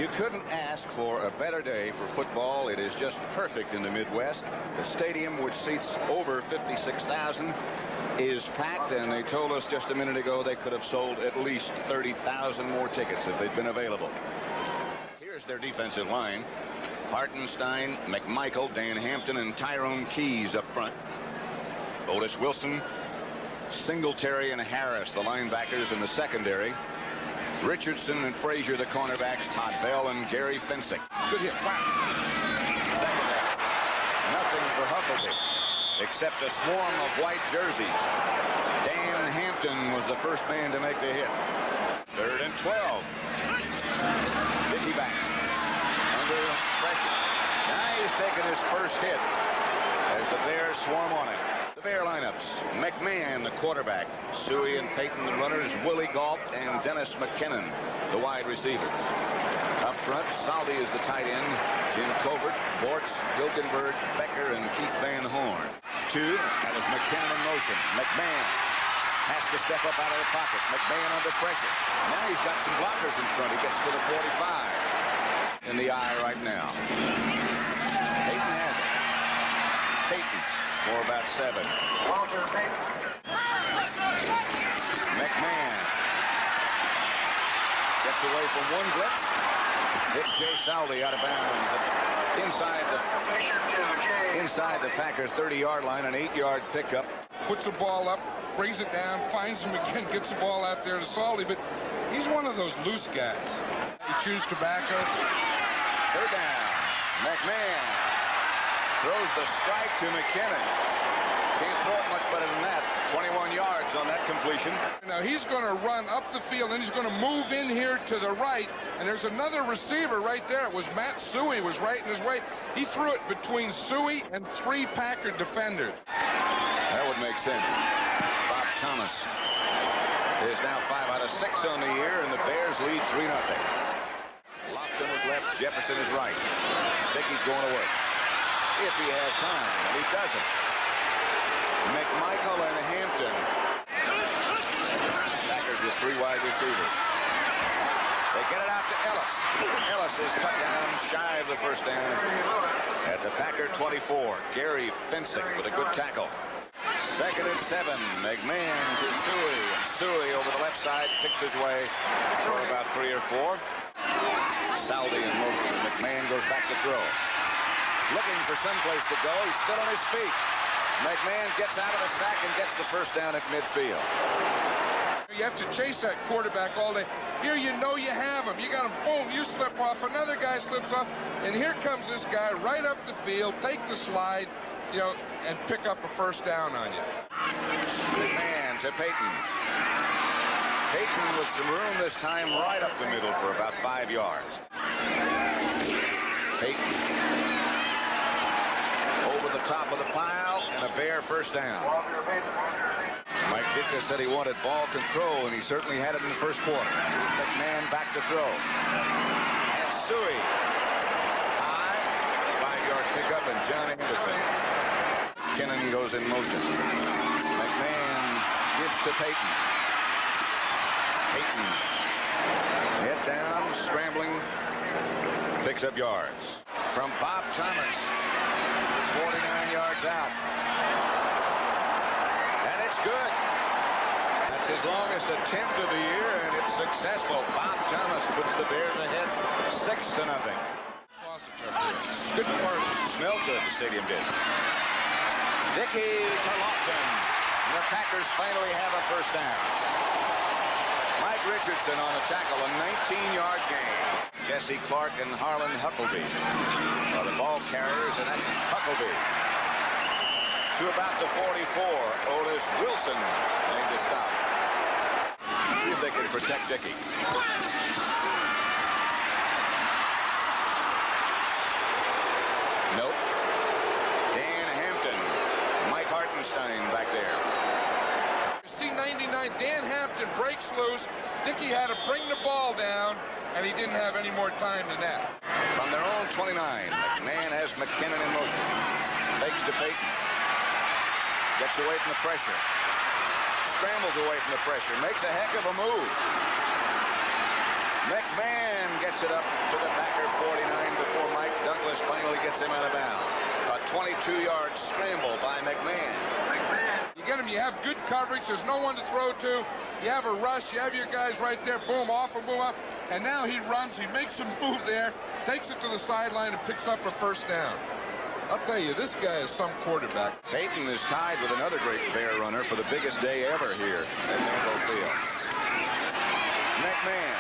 You couldn't ask for a better day for football. It is just perfect in the Midwest. The stadium, which seats over 56,000, is packed, and they told us just a minute ago they could have sold at least 30,000 more tickets if they'd been available. Here's their defensive line. Hartenstein, McMichael, Dan Hampton, and Tyrone Keys up front. Otis Wilson, Singletary, and Harris, the linebackers in the secondary. Richardson and Frazier, the cornerbacks. Todd Bell and Gary Fensick. Good hit. Secondary. Nothing for Huckabee, except a swarm of white jerseys. Dan Hampton was the first man to make the hit. 3rd and 12. Dickey back. Under pressure. Now he's taking his first hit as the Bears swarm on him. The Bear lineups: McMahon, the quarterback; Suey and Payton, the runners; Willie Galt and Dennis McKinnon, the wide receiver. Up front, Saldi is the tight end; Jim Covert, Bortz, Gilkenberg, Becker, and Keith Van Horn. 2, that was McKinnon in motion. McMahon has to step up out of the pocket. McMahon under pressure. Now he's got some blockers in front. He gets to the 45. In the eye right now. Payton has it. Payton for about 7. McMahon gets away from one blitz. Hits Jay Saldi out of bounds. Inside the Packer 30-yard line, an 8-yard pickup. Puts the ball up, brings it down, finds him again, gets the ball out there to Saldi, but he's one of those loose guys. He chews tobacco. 3rd down. McMahon throws the strike to McKinnon. Can't throw it much better than that. 21 yards on that completion. Now he's going to run up the field, and he's going to move in here to the right, and there's another receiver right there. It was Matt Suey was right in his way. He threw it between Suey and 3 Packer defenders. That would make sense. Bob Thomas is now 5 out of 6 on the year, and the Bears lead 3-0. Lofton was left, Jefferson is right. Dickey's going to work. If he has time, and he doesn't. McMichael and Hampton. Packers with 3 wide receivers. They get it out to Ellis. Ellis is cut down shy of the first down at the Packer 24. Gary Fensick with a good tackle. 2nd and 7. McMahon to Suey. Suey over the left side picks his way for about 3 or 4. Saldi in motion. McMahon goes back to throw. Looking for someplace to go. He's still on his feet. McMahon gets out of the sack and gets the first down at midfield. You have to chase that quarterback all day. Here you know you have him. You got him, boom, you slip off. Another guy slips off. And here comes this guy right up the field, take the slide, you know, and pick up a first down on you. McMahon to Payton. Payton with some room this time right up the middle for about 5 yards. Payton over the top of the pile, and a Bear first down. Mike Ditka said he wanted ball control, and he certainly had it in the first quarter. McMahon back to throw. And Suey. High. 5-yard pickup, and John Anderson. Kinnan goes in motion. McMahon gives to Payton. Payton. Head down, scrambling. Picks up yards. From Bob Thomas. 49 yards out. And it's good. That's his longest attempt of the year, and it's successful. Bob Thomas puts the Bears ahead 6-0. Good part. Smelled good, the stadium did. Dickey to Lofton. And the Packers finally have a first down. Mike Richardson on a tackle, a 19-yard gain. Jesse Clark and Harlan Huckabee are the ball carriers, and that's Huckabee. To about the 44, Otis Wilson made the stop. See if they can protect Dickey. Nope. Dan Hampton. Mike Hartenstein back there. C-99, Dan Hampton breaks loose. Dickey had to bring the ball down, and he didn't have any more time than that. From their own 29, McMahon has McKinnon in motion. Fakes to Payton. Gets away from the pressure. Scrambles away from the pressure. Makes a heck of a move. McMahon gets gets it up to the Packer 49 before Mike Douglas finally gets him out of bounds. A 22-yard scramble by McMahon. You get him, you have good coverage, there's no one to throw to, you have a rush, you have your guys right there, boom, off and boom up, and now he runs, he makes a move there, takes it to the sideline and picks up a first down. I'll tell you, this guy is some quarterback. Peyton is tied with another great Bear runner for the biggest day ever here at Lambeau Field. McMahon.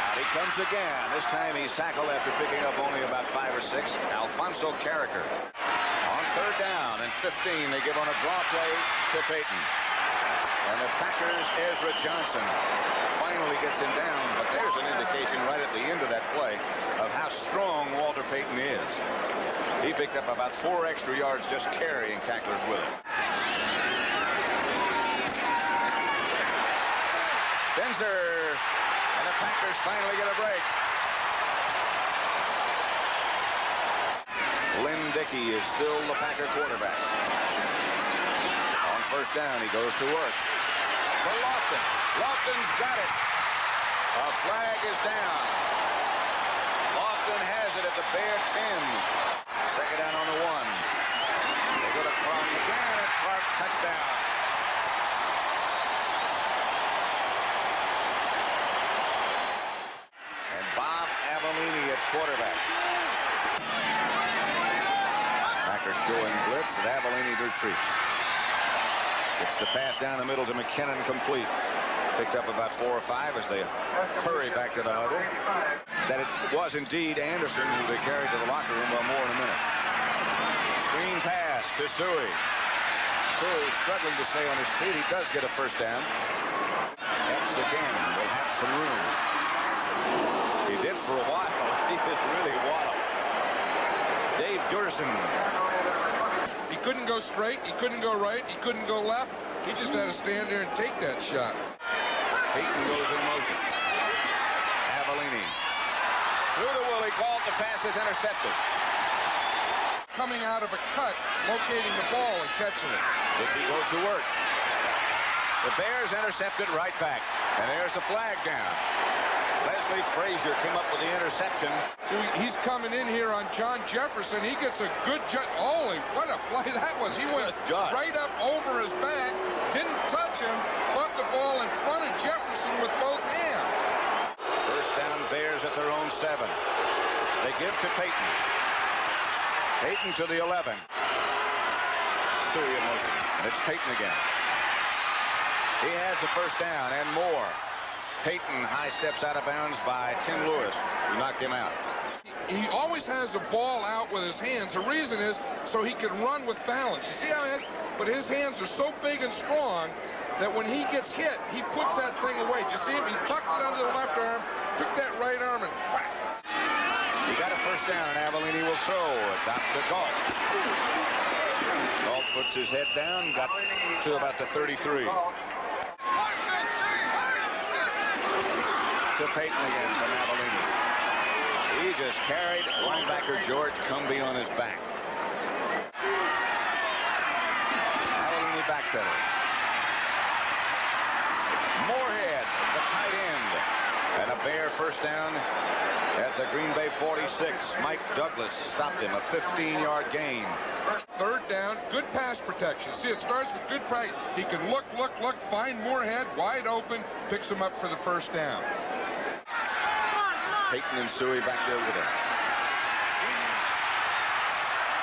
Out he comes again. This time he's tackled after picking up only about 5 or 6. Alfonso Carricker. On third down and 15, they give on a draw play to Peyton. And the Packers' Ezra Johnson finally gets him down, but there's an indication right at the end of that play of how strong Walter Payton is. He picked up about 4 extra yards just carrying tacklers with him. Benzer, and the Packers finally get a break. Lynn Dickey is still the Packer quarterback. On first down, he goes to work. For Lofton. Lofton's got it. A flag is down. Lofton has it at the Bear 10. Second down on the 1. They go to Clark again, and Clark touchdown. And Bob Avellini at quarterback. Packers showing blitz, and Avellini retreats. It's the pass down the middle to McKinnon, complete. Picked up about 4 or 5 as they hurry back to the huddle. That it was indeed Anderson who they carried to the locker room. Well, more in a minute. Screen pass to Suey. Suey struggling to stay on his feet. He does get a first down. Epps again will have some room. He did for a while. He was really wild. Dave Durson. He couldn't go straight, he couldn't go right, he couldn't go left. He just had to stand there and take that shot. Peyton goes in motion. Avellini. Through the will, he called, the pass is intercepted. Coming out of a cut, locating the ball and catching it. Dickey goes to work. The Bears intercepted right back. And there's the flag down. Leslie Frazier came up with the interception. So he's coming in here on John Jefferson. He gets a good holy, what a play that was. He went right up over his back, didn't touch him, caught the ball in front of Jefferson with both hands. First down, Bears at their own 7. They give to Peyton. Peyton to the 11. Suey in motion. And it's Peyton again. He has the first down and more. Peyton high steps out of bounds by Tim Lewis, who knocked him out. He always has the ball out with his hands. The reason is so he can run with balance. You see how he has? But his hands are so big and strong that when he gets hit, he puts that thing away. Do you see him? He tucked it under the left arm, took that right arm, and whack. He got a first down, and Avellini will throw. It's out to Galt. Galt puts his head down, got to about the 33. To Peyton again from Avellini. He just carried linebacker George Cumbie on his back. Avellini backpedals. Moorhead, the tight end. And a Bear first down at the Green Bay 46. Mike Douglas stopped him, a 15-yard gain. Third down, good pass protection. See, it starts with good pass. He can look, find Moorhead, wide open, picks him up for the first down. Peyton and Suey back there with him.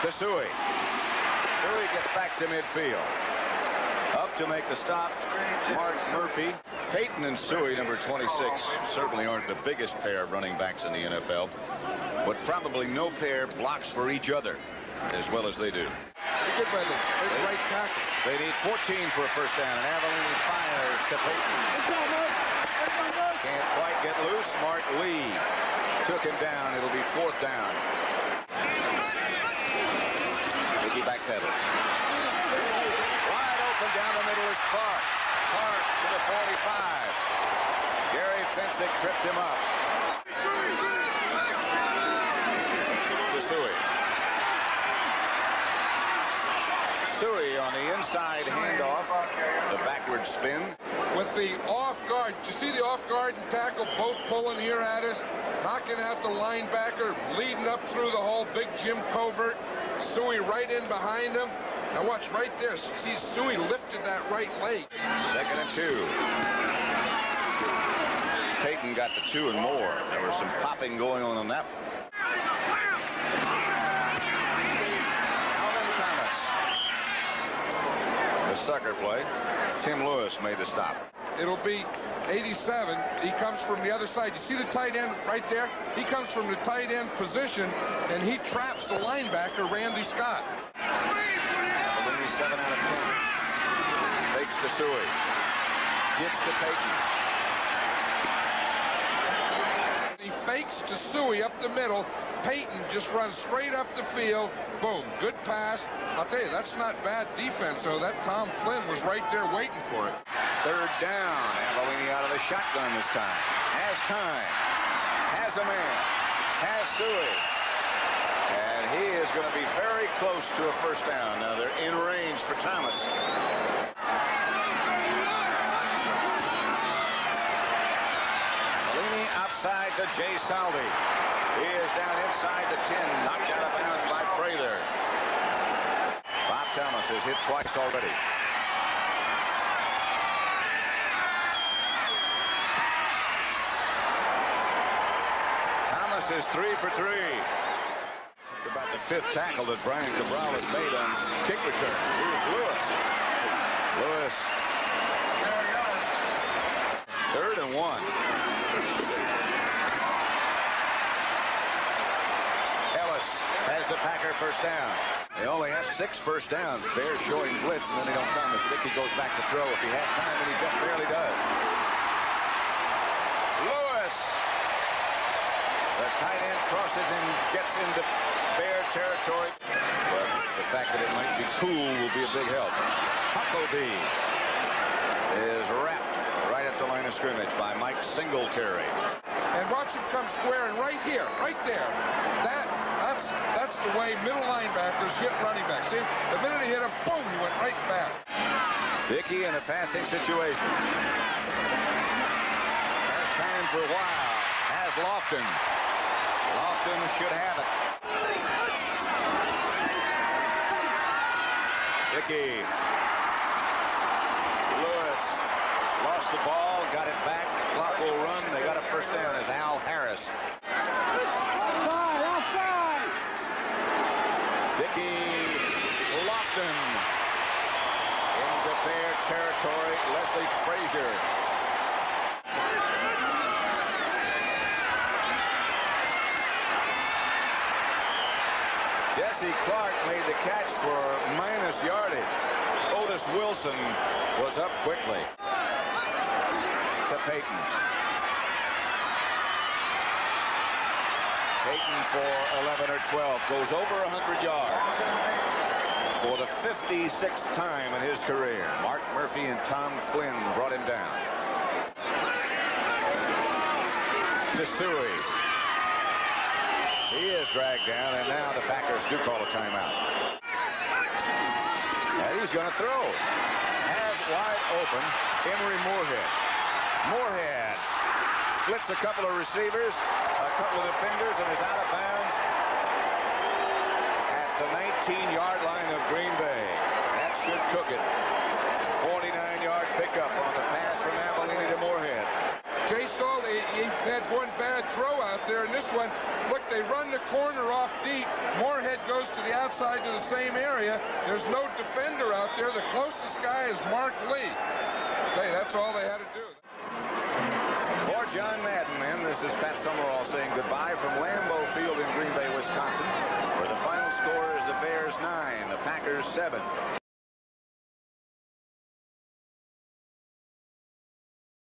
To Suey. Suey gets back to midfield. Up to make the stop, Mark Murphy. Peyton and Suey, number 26, certainly aren't the biggest pair of running backs in the NFL, but probably no pair blocks for each other as well as they do. Good by the right tackle. They need 14 for a first down, and Avellini fires to Peyton. Can't quite get loose. Mark Lee took him down. It'll be 4th down. Mickey backpedals. Wide open down the middle is Clark. Clark to the 45. Gary Fensick tripped him up. To Suey. Suey on the inside handoff. The backward spin. With the off guard. You see the off guard and tackle both pulling here at us, knocking out the linebacker, leading up through the hole. Big Jim Covert, Suey right in behind him. Now watch right there. See, Suey lifted that right leg. 2nd and 2. Peyton got the 2 and more. There was some popping going on that. Alvin Thomas. The sucker play. Tim Lewis made the stop. It'll be 87. He comes from the other side. You see the tight end right there? He comes from the tight end position, and he traps the linebacker, Randy Scott. 7 out of 10. Fakes to Suey. Gives to Peyton. He fakes to Suey up the middle. Peyton just runs straight up the field. Boom. Good pass. I'll tell you, that's not bad defense, though. That Tom Flynn was right there waiting for it. 3rd down. Avellini out of the shotgun this time. Has time. Has a man. Has Suey. And he is going to be very close to a first down. Now they're in range for Thomas. Avellini outside to Jay Saldi. He is down inside the 10. Knocked out of bounds by Prather. Bob Thomas has hit twice already. Thomas is 3 for 3. It's about the 5th tackle that Brian Cabral has made on kick return. Here's Lewis. Lewis. 3rd and 1. Ellis has the Packer first down. They only have 6 first downs. Bears showing blitz, and then they don't come as Dickey goes back to throw if he has time, and he just barely does. Lewis. The tight end crosses and gets into Bear territory. But the fact that it might be cool will be a big help. Huckabee is wrapped right at the line of scrimmage by Mike Singletary. And watch him come squaring right here, right there. That's the way middle linebackers hit running backs. See, the minute he hit him, boom, he went right back. Dickey in a passing situation. Has time for a while. Has Lofton. Lofton should have it. Dickey. Lewis lost the ball, got it back. Clock will run. They got a first down as Al Harris. Dickey. Lofton. Into Bear territory. Leslie Frazier. Jesse Clark made the catch for minus yardage. Otis Wilson was up quickly. To Peyton. Peyton for 11 or 12. Goes over 100 yards. For the 56th time in his career. Mark Murphy and Tom Flynn brought him down. To Suey. He is dragged down, and now the Packers do call a timeout. And he's going to throw. Has wide open Emory Moorhead. Moorhead splits a couple of receivers, a couple of defenders, and is out of bounds at the 19-yard line of Green Bay. That should cook it. 49-yard pickup on the pass from Avellini to Moorhead. Jay Salt, he had one bad throw out there, and this one, look, they run the corner off deep. Moorhead goes to the outside to the same area. There's no defender out there. The closest guy is Mark Lee. Hey, that's all they had to do. For John Madden, and this is Pat Summerall saying goodbye from Lambeau Field in Green Bay, Wisconsin, where the final score is the Bears 9, the Packers 7.